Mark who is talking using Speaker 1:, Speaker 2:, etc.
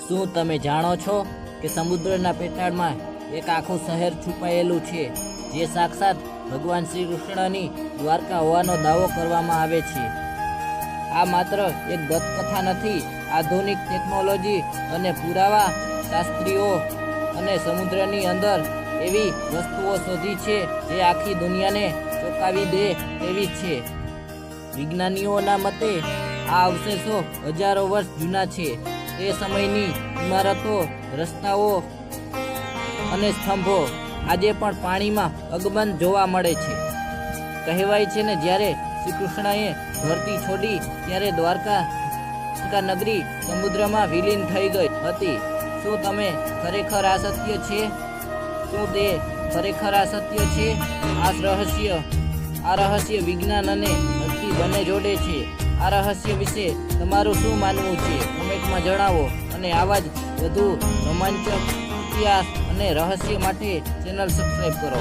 Speaker 1: શું તમે જાણો છો કે સમુદ્રના પેટાળમાં એક આખું શહેર છુપાયેલું છે, જે સાક્ષાત ભગવાન શ્રી કૃષ્ણની દ્વારકા હોવાનો દાવો કરવામાં આવે છે? આ માત્ર એક દંતકથા નથી. આધુનિક ટેકનોલોજી અને પુરાવા શાસ્ત્રીઓ અને સમુદ્રની અંદર એવી વસ્તુઓ શોધી છે જે આખી દુનિયાને ચોંકાવી દે તેવી છે. વિજ્ઞાનીઓના મતે આ અવશેષો હજારો વર્ષ જૂના છે. તે સમયની ઇમારતો, રસ્તાઓ અને સ્તંભો આજે પણ પાણીમાં અગમન જોવા મળે છે. કહેવાય છે ને, જ્યારે શ્રી કૃષ્ણએ ધરતી છોડી ત્યારે દ્વારકા નગરી સમુદ્રમાં વિલીન થઈ ગઈ હતી. શું તમે ખરેખર આ સત્ય છે? શું તે ખરેખર આ સત્ય છે? આ રહસ્ય વિજ્ઞાન અને ભક્તિ બંને જોડે છે. આ રહસ્ય વિશે તમારું શું માનવું છે? કમેન્ટમાં જણાવો. અને આવા જ વધુ રોમાંચક ઇતિહાસ અને રહસ્ય માટે ચેનલ સબસ્ક્રાઈબ કરો.